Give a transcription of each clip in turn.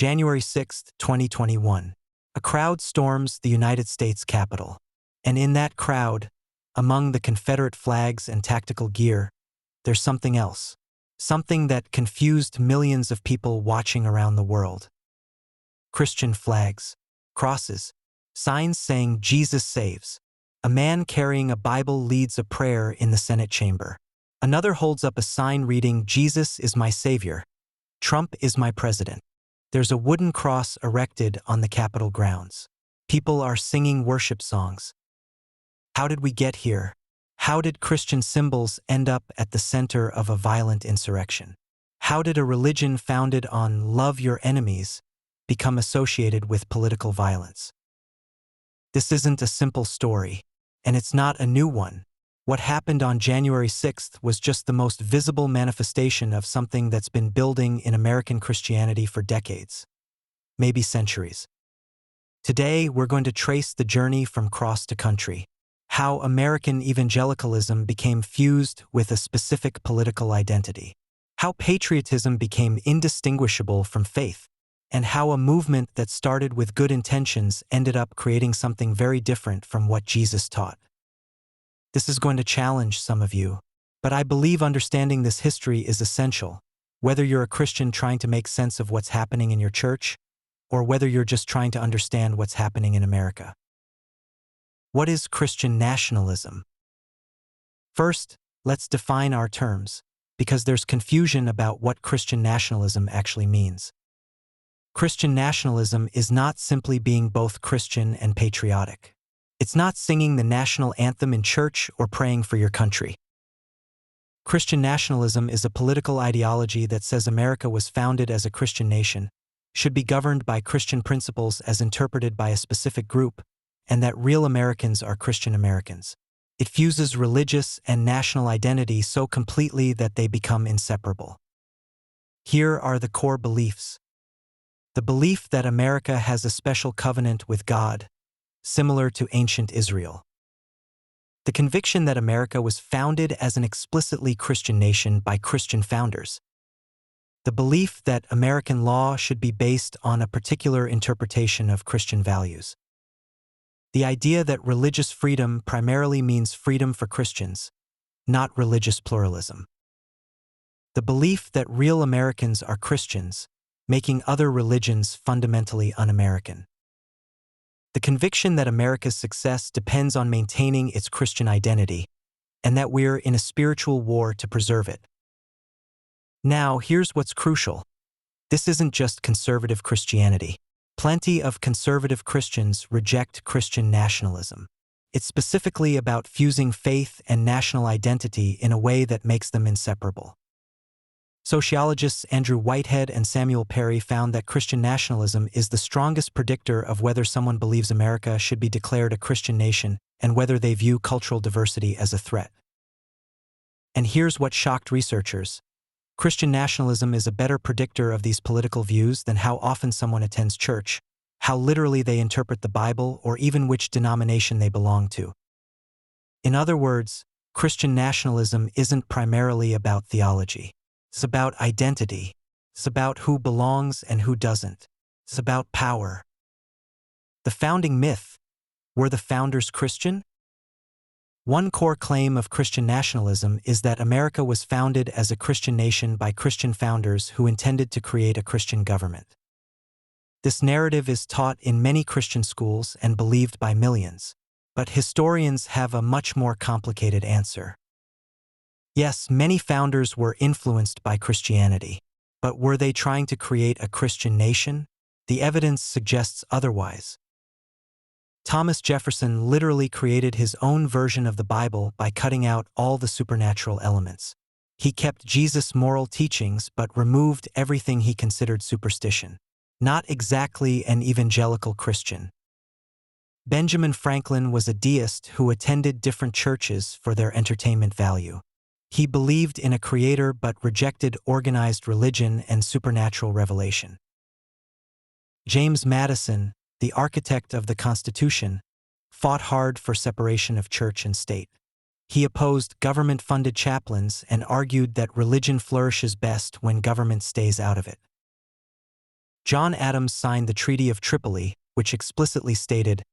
January 6, 2021. A crowd storms the United States Capitol. And in that crowd, among the Confederate flags and tactical gear, there's something else. Something that confused millions of people watching around the world. Christian flags, crosses, signs saying Jesus saves. A man carrying a Bible leads a prayer in the Senate chamber. Another holds up a sign reading, "Jesus is my Savior. Trump is my president." There's a wooden cross erected on the Capitol grounds. People are singing worship songs. How did we get here? How did Christian symbols end up at the center of a violent insurrection? How did a religion founded on love your enemies become associated with political violence? This isn't a simple story, and it's not a new one. What happened on January 6th was just the most visible manifestation of something that's been building in American Christianity for decades, maybe centuries. Today, we're going to trace the journey from cross to country, how American evangelicalism became fused with a specific political identity, how patriotism became indistinguishable from faith, and how a movement that started with good intentions ended up creating something very different from what Jesus taught. This is going to challenge some of you, but I believe understanding this history is essential, whether you're a Christian trying to make sense of what's happening in your church, or whether you're just trying to understand what's happening in America. What is Christian nationalism? First, let's define our terms, because there's confusion about what Christian nationalism actually means. Christian nationalism is not simply being both Christian and patriotic. It's not singing the national anthem in church or praying for your country. Christian nationalism is a political ideology that says America was founded as a Christian nation, should be governed by Christian principles as interpreted by a specific group, and that real Americans are Christian Americans. It fuses religious and national identity so completely that they become inseparable. Here are the core beliefs. The belief that America has a special covenant with God, similar to ancient Israel. The conviction that America was founded as an explicitly Christian nation by Christian founders. The belief that American law should be based on a particular interpretation of Christian values. The idea that religious freedom primarily means freedom for Christians, not religious pluralism. The belief that real Americans are Christians, making other religions fundamentally un-American. The conviction that America's success depends on maintaining its Christian identity, and that we're in a spiritual war to preserve it. Now, here's what's crucial. This isn't just conservative Christianity. Plenty of conservative Christians reject Christian nationalism. It's specifically about fusing faith and national identity in a way that makes them inseparable. Sociologists Andrew Whitehead and Samuel Perry found that Christian nationalism is the strongest predictor of whether someone believes America should be declared a Christian nation and whether they view cultural diversity as a threat. And here's what shocked researchers. Christian nationalism is a better predictor of these political views than how often someone attends church, how literally they interpret the Bible, or even which denomination they belong to. In other words, Christian nationalism isn't primarily about theology. It's about identity. It's about who belongs and who doesn't. It's about power. The founding myth: were the founders Christian? One core claim of Christian nationalism is that America was founded as a Christian nation by Christian founders who intended to create a Christian government. This narrative is taught in many Christian schools and believed by millions, but historians have a much more complicated answer. Yes, many founders were influenced by Christianity, but were they trying to create a Christian nation? The evidence suggests otherwise. Thomas Jefferson literally created his own version of the Bible by cutting out all the supernatural elements. He kept Jesus' moral teachings but removed everything he considered superstition. Not exactly an evangelical Christian. Benjamin Franklin was a deist who attended different churches for their entertainment value. He believed in a creator but rejected organized religion and supernatural revelation. James Madison, the architect of the Constitution, fought hard for separation of church and state. He opposed government-funded chaplains and argued that religion flourishes best when government stays out of it. John Adams signed the Treaty of Tripoli, which explicitly stated,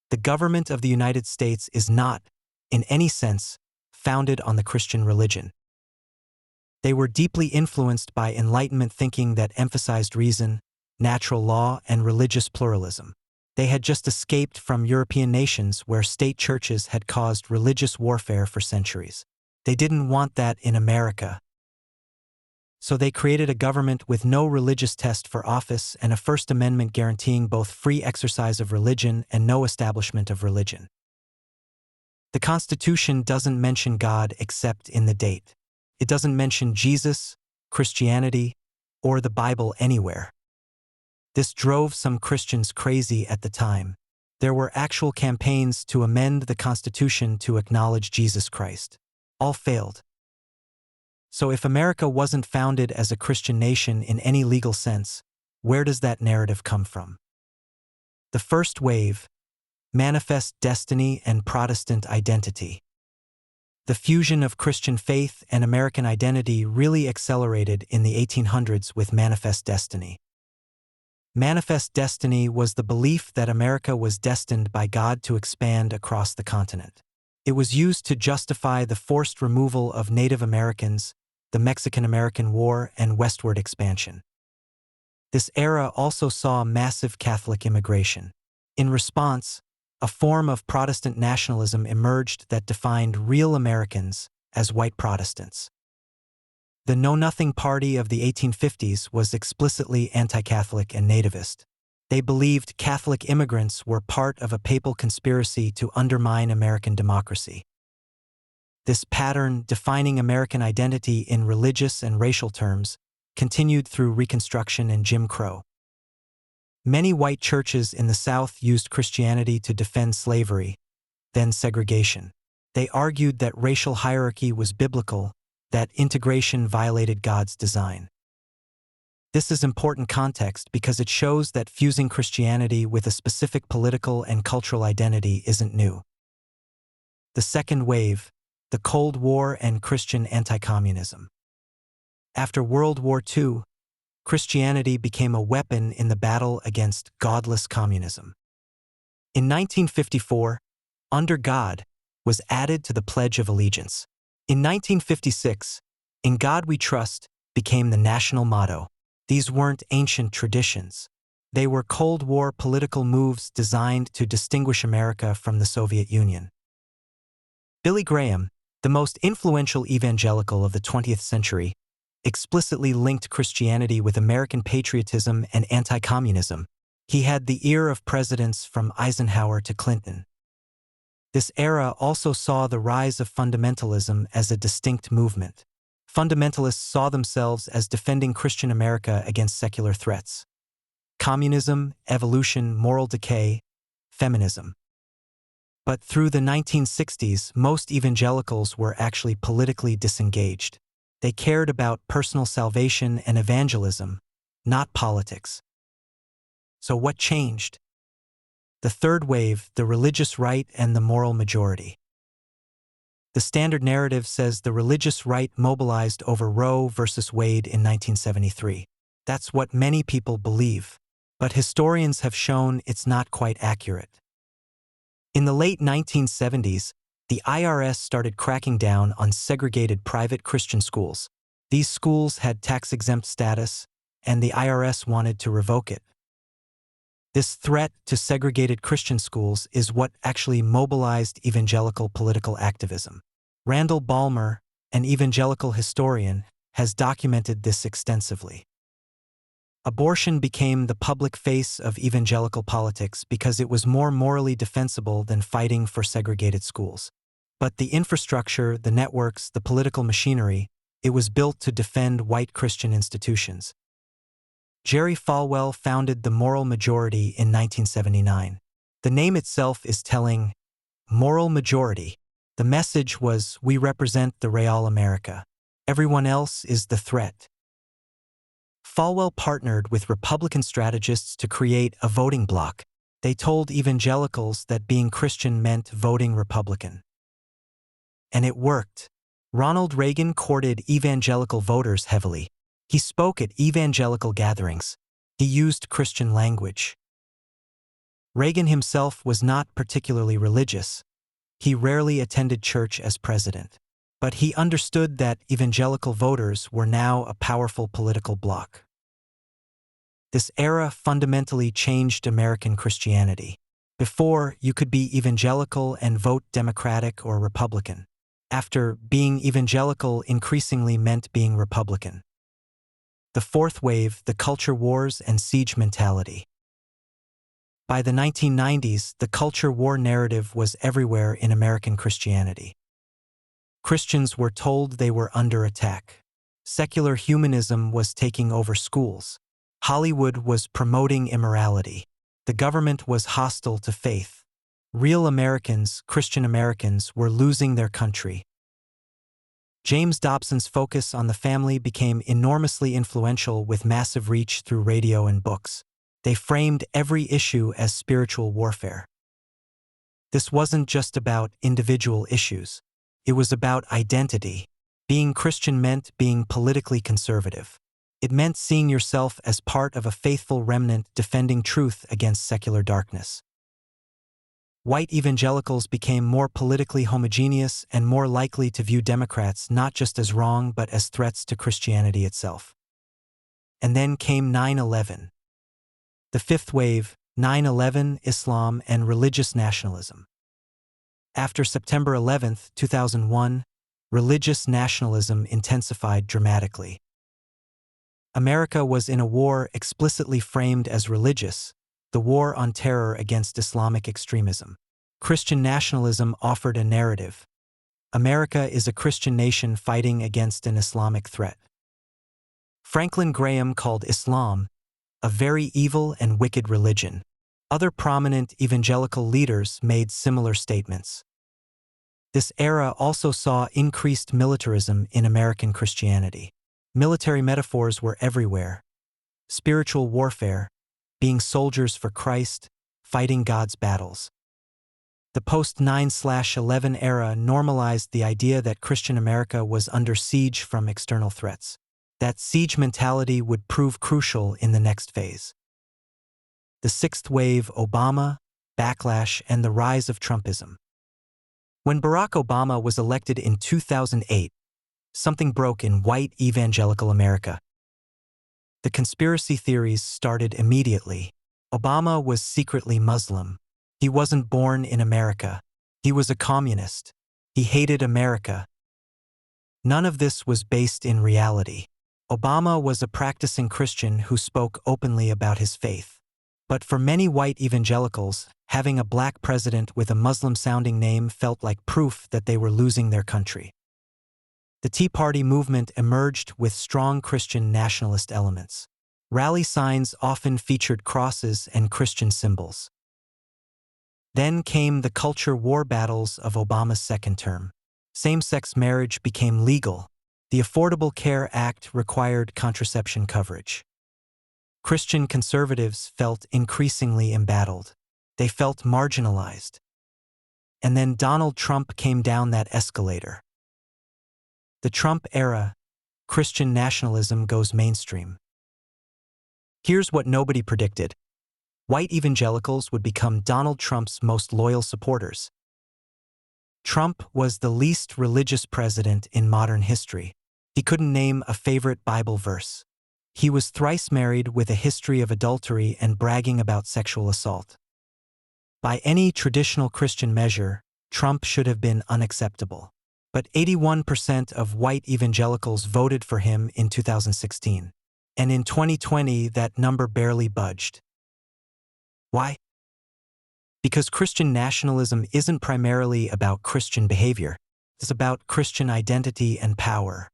"The government of the United States is not, in any sense, founded on the Christian religion." They were deeply influenced by Enlightenment thinking that emphasized reason, natural law, and religious pluralism. They had just escaped from European nations where state churches had caused religious warfare for centuries. They didn't want that in America. So they created a government with no religious test for office and a First Amendment guaranteeing both free exercise of religion and no establishment of religion. The Constitution doesn't mention God except in the date. It doesn't mention Jesus, Christianity, or the Bible anywhere. This drove some Christians crazy at the time. There were actual campaigns to amend the Constitution to acknowledge Jesus Christ. All failed. So if America wasn't founded as a Christian nation in any legal sense, where does that narrative come from? The first wave: manifest destiny and Protestant identity. The fusion of Christian faith and American identity really accelerated in the 1800s with manifest destiny. Manifest destiny was the belief that America was destined by God to expand across the continent. It was used to justify the forced removal of Native Americans, the Mexican-American War, and westward expansion. This era also saw massive Catholic immigration. In response, a form of Protestant nationalism emerged that defined real Americans as white Protestants. The Know-Nothing Party of the 1850s was explicitly anti-Catholic and nativist. They believed Catholic immigrants were part of a papal conspiracy to undermine American democracy. This pattern, defining American identity in religious and racial terms, continued through Reconstruction and Jim Crow. Many white churches in the South used Christianity to defend slavery, then segregation. They argued that racial hierarchy was biblical, that integration violated God's design. This is important context because it shows that fusing Christianity with a specific political and cultural identity isn't new. The second wave: the Cold War and Christian anti-communism. After World War II, Christianity became a weapon in the battle against godless communism. In 1954, "Under God" was added to the Pledge of Allegiance. In 1956, "In God We Trust" became the national motto. These weren't ancient traditions. They were Cold War political moves designed to distinguish America from the Soviet Union. Billy Graham, the most influential evangelical of the 20th century, explicitly linked Christianity with American patriotism and anti-communism. He had the ear of presidents from Eisenhower to Clinton. This era also saw the rise of fundamentalism as a distinct movement. Fundamentalists saw themselves as defending Christian America against secular threats. Communism, evolution, moral decay, feminism. But through the 1960s, most evangelicals were actually politically disengaged. They cared about personal salvation and evangelism, not politics. So what changed? The third wave: the religious right and the moral majority. The standard narrative says the religious right mobilized over Roe versus Wade in 1973. That's what many people believe, but historians have shown it's not quite accurate. In the late 1970s, the IRS started cracking down on segregated private Christian schools. These schools had tax-exempt status, and the IRS wanted to revoke it. This threat to segregated Christian schools is what actually mobilized evangelical political activism. Randall Ballmer, an evangelical historian, has documented this extensively. Abortion became the public face of evangelical politics because it was more morally defensible than fighting for segregated schools. But the infrastructure, the networks, the political machinery, it was built to defend white Christian institutions. Jerry Falwell founded the Moral Majority in 1979. The name itself is telling: moral majority. The message was, we represent the real America. Everyone else is the threat. Falwell partnered with Republican strategists to create a voting bloc. They told evangelicals that being Christian meant voting Republican. And it worked. Ronald Reagan courted evangelical voters heavily. He spoke at evangelical gatherings. He used Christian language. Reagan himself was not particularly religious. He rarely attended church as president. But he understood that evangelical voters were now a powerful political bloc. This era fundamentally changed American Christianity. Before, you could be evangelical and vote Democratic or Republican. After, being evangelical increasingly meant being Republican. The fourth wave, the culture wars and siege mentality. By the 1990s, the culture war narrative was everywhere in American Christianity. Christians were told they were under attack. Secular humanism was taking over schools. Hollywood was promoting immorality. The government was hostile to faith. Real Americans, Christian Americans, were losing their country. James Dobson's focus on the family became enormously influential with massive reach through radio and books. They framed every issue as spiritual warfare. This wasn't just about individual issues. It was about identity. Being Christian meant being politically conservative. It meant seeing yourself as part of a faithful remnant defending truth against secular darkness. White evangelicals became more politically homogeneous and more likely to view Democrats not just as wrong but as threats to Christianity itself. And then came 9/11. The fifth wave, 9/11, Islam, and religious nationalism. After September 11, 2001, religious nationalism intensified dramatically. America was in a war explicitly framed as religious, the war on terror against Islamic extremism. Christian nationalism offered a narrative. America is a Christian nation fighting against an Islamic threat. Franklin Graham called Islam a very evil and wicked religion. Other prominent evangelical leaders made similar statements. This era also saw increased militarism in American Christianity. Military metaphors were everywhere. Spiritual warfare, being soldiers for Christ, fighting God's battles. The post-9/11 era normalized the idea that Christian America was under siege from external threats. That siege mentality would prove crucial in the next phase. The sixth wave, Obama, backlash, and the rise of Trumpism. When Barack Obama was elected in 2008, something broke in white evangelical America. The conspiracy theories started immediately. Obama was secretly Muslim. He wasn't born in America. He was a communist. He hated America. None of this was based in reality. Obama was a practicing Christian who spoke openly about his faith. But for many white evangelicals, having a black president with a Muslim-sounding name felt like proof that they were losing their country. The Tea Party movement emerged with strong Christian nationalist elements. Rally signs often featured crosses and Christian symbols. Then came the culture war battles of Obama's second term. Same-sex marriage became legal. The Affordable Care Act required contraception coverage. Christian conservatives felt increasingly embattled. They felt marginalized. And then Donald Trump came down that escalator. The Trump era, Christian nationalism goes mainstream. Here's what nobody predicted. White evangelicals would become Donald Trump's most loyal supporters. Trump was the least religious president in modern history. He couldn't name a favorite Bible verse. He was thrice married with a history of adultery and bragging about sexual assault. By any traditional Christian measure, Trump should have been unacceptable. But 81% of white evangelicals voted for him in 2016. And in 2020, that number barely budged. Why? Because Christian nationalism isn't primarily about Christian behavior. It's about Christian identity and power.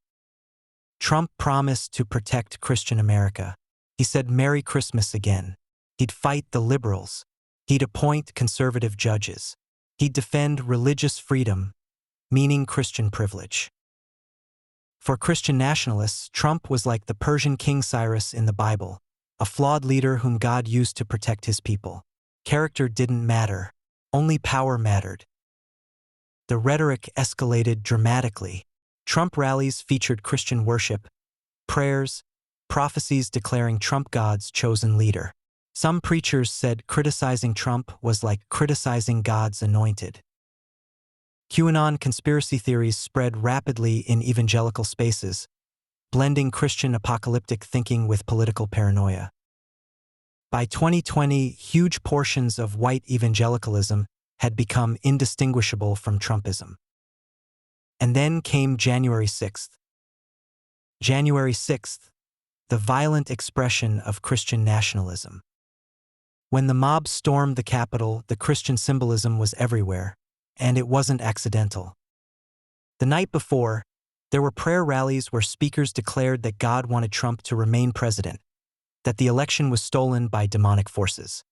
Trump promised to protect Christian America. He said Merry Christmas again. He'd fight the liberals. He'd appoint conservative judges. He'd defend religious freedom, meaning Christian privilege. For Christian nationalists, Trump was like the Persian King Cyrus in the Bible, a flawed leader whom God used to protect his people. Character didn't matter. Only power mattered. The rhetoric escalated dramatically. Trump rallies featured Christian worship, prayers, prophecies declaring Trump God's chosen leader. Some preachers said criticizing Trump was like criticizing God's anointed. QAnon conspiracy theories spread rapidly in evangelical spaces, blending Christian apocalyptic thinking with political paranoia. By 2020, huge portions of white evangelicalism had become indistinguishable from Trumpism. And then came January 6th. January 6th, the violent expression of Christian nationalism. When the mob stormed the Capitol, the Christian symbolism was everywhere, and it wasn't accidental. The night before, there were prayer rallies where speakers declared that God wanted Trump to remain president, that the election was stolen by demonic forces.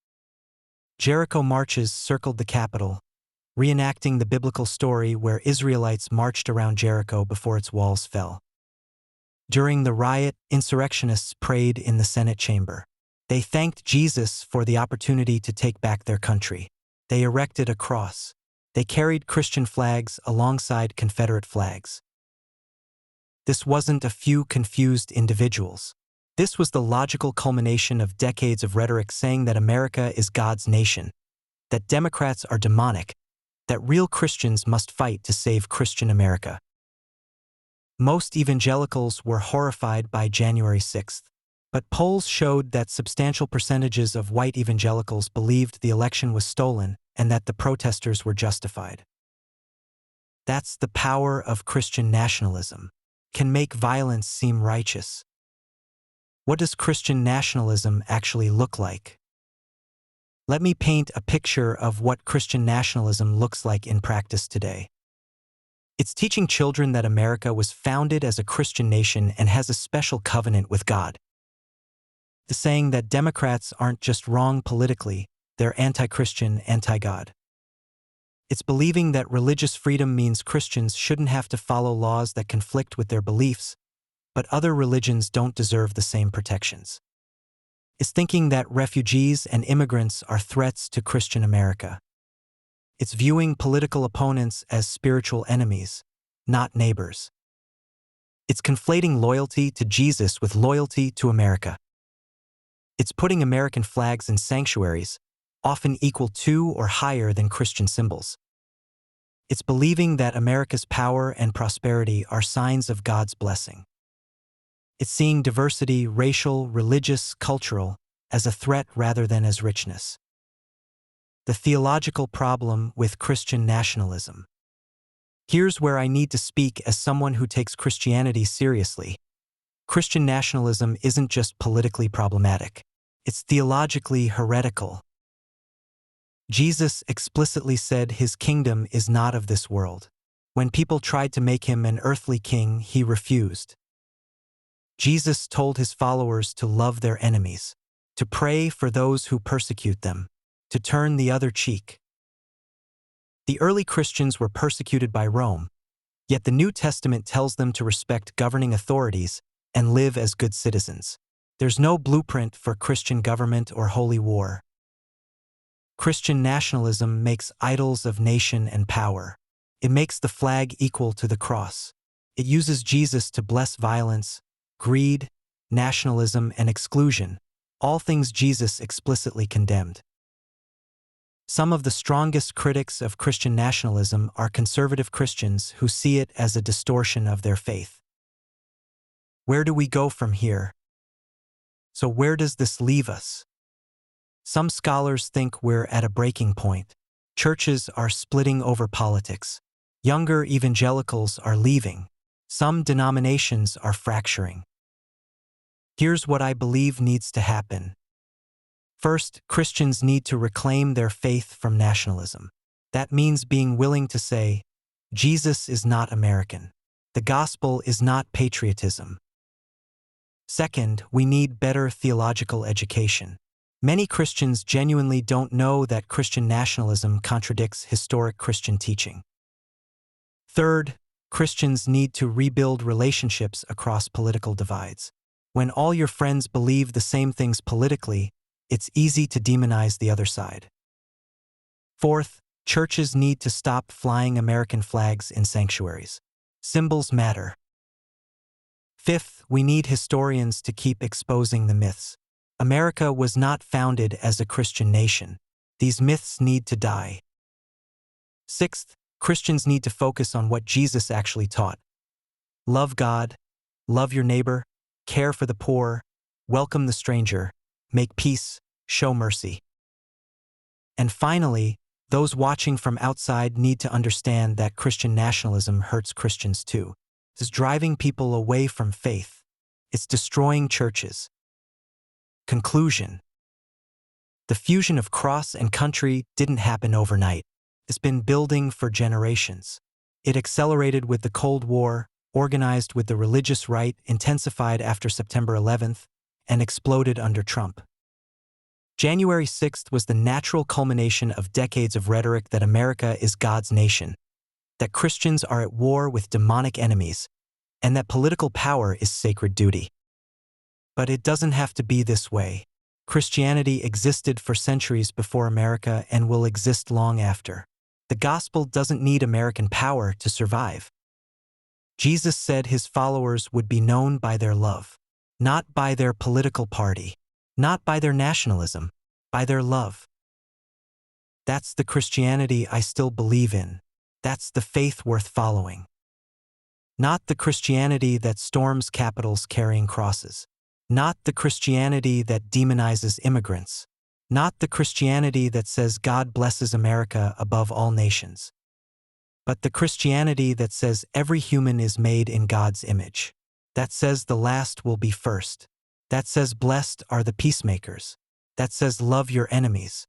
Jericho marches circled the Capitol, reenacting the biblical story where Israelites marched around Jericho before its walls fell. During the riot, insurrectionists prayed in the Senate chamber. They thanked Jesus for the opportunity to take back their country. They erected a cross. They carried Christian flags alongside Confederate flags. This wasn't a few confused individuals. This was the logical culmination of decades of rhetoric saying that America is God's nation, that Democrats are demonic, that real Christians must fight to save Christian America. Most evangelicals were horrified by January 6th, but polls showed that substantial percentages of white evangelicals believed the election was stolen and that the protesters were justified. That's the power of Christian nationalism. Can make violence seem righteous. What does Christian nationalism actually look like? Let me paint a picture of what Christian nationalism looks like in practice today. It's teaching children that America was founded as a Christian nation and has a special covenant with God. The saying that Democrats aren't just wrong politically, they're anti-Christian, anti-God. It's believing that religious freedom means Christians shouldn't have to follow laws that conflict with their beliefs, but other religions don't deserve the same protections. It's thinking that refugees and immigrants are threats to Christian America. It's viewing political opponents as spiritual enemies, not neighbors. It's conflating loyalty to Jesus with loyalty to America. It's putting American flags in sanctuaries, often equal to or higher than Christian symbols. It's believing that America's power and prosperity are signs of God's blessing. It's seeing diversity, racial, religious, cultural, as a threat rather than as richness. The theological problem with Christian nationalism. Here's where I need to speak as someone who takes Christianity seriously. Christian nationalism isn't just politically problematic. It's theologically heretical. Jesus explicitly said his kingdom is not of this world. When people tried to make him an earthly king, he refused. Jesus told his followers to love their enemies, to pray for those who persecute them, to turn the other cheek. The early Christians were persecuted by Rome, yet the New Testament tells them to respect governing authorities and live as good citizens. There's no blueprint for Christian government or holy war. Christian nationalism makes idols of nation and power. It makes the flag equal to the cross. It uses Jesus to bless violence, greed, nationalism, and exclusion, all things Jesus explicitly condemned. Some of the strongest critics of Christian nationalism are conservative Christians who see it as a distortion of their faith. Where do we go from here? So where does this leave us? Some scholars think we're at a breaking point. Churches are splitting over politics. Younger evangelicals are leaving. Some denominations are fracturing. Here's what I believe needs to happen. First, Christians need to reclaim their faith from nationalism. That means being willing to say, Jesus is not American. The gospel is not patriotism. Second, we need better theological education. Many Christians genuinely don't know that Christian nationalism contradicts historic Christian teaching. Third, Christians need to rebuild relationships across political divides. When all your friends believe the same things politically, it's easy to demonize the other side. Fourth, churches need to stop flying American flags in sanctuaries. Symbols matter. Fifth, we need historians to keep exposing the myths. America was not founded as a Christian nation. These myths need to die. Sixth, Christians need to focus on what Jesus actually taught. Love God, love your neighbor, care for the poor, welcome the stranger, make peace, show mercy. And finally, those watching from outside need to understand that Christian nationalism hurts Christians too. It's driving people away from faith. It's destroying churches. Conclusion. The fusion of cross and country didn't happen overnight. It's been building for generations. It accelerated with the Cold War, organized with the religious right, intensified after September 11th, and exploded under Trump. January 6th was the natural culmination of decades of rhetoric that America is God's nation, that Christians are at war with demonic enemies, and that political power is sacred duty. But it doesn't have to be this way. Christianity existed for centuries before America and will exist long after. The gospel doesn't need American power to survive. Jesus said his followers would be known by their love, not by their political party, not by their nationalism, by their love. That's the Christianity I still believe in. That's the faith worth following. Not the Christianity that storms capitals carrying crosses. Not the Christianity that demonizes immigrants. Not the Christianity that says God blesses America above all nations. But the Christianity that says every human is made in God's image. That says the last will be first. That says blessed are the peacemakers. That says love your enemies.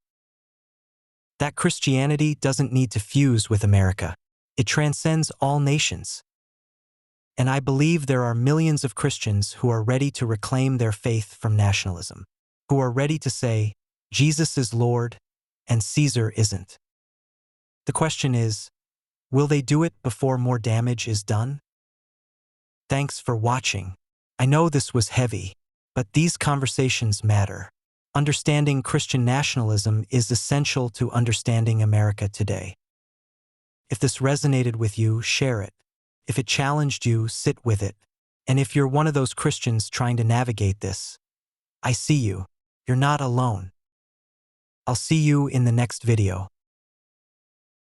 That Christianity doesn't need to fuse with America. It transcends all nations. And I believe there are millions of Christians who are ready to reclaim their faith from nationalism, who are ready to say, Jesus is Lord and Caesar isn't. The question is, will they do it before more damage is done? Thanks for watching. I know this was heavy, but these conversations matter. Understanding Christian nationalism is essential to understanding America today. If this resonated with you, share it. If it challenged you, sit with it. And if you're one of those Christians trying to navigate this, I see you. You're not alone. I'll see you in the next video.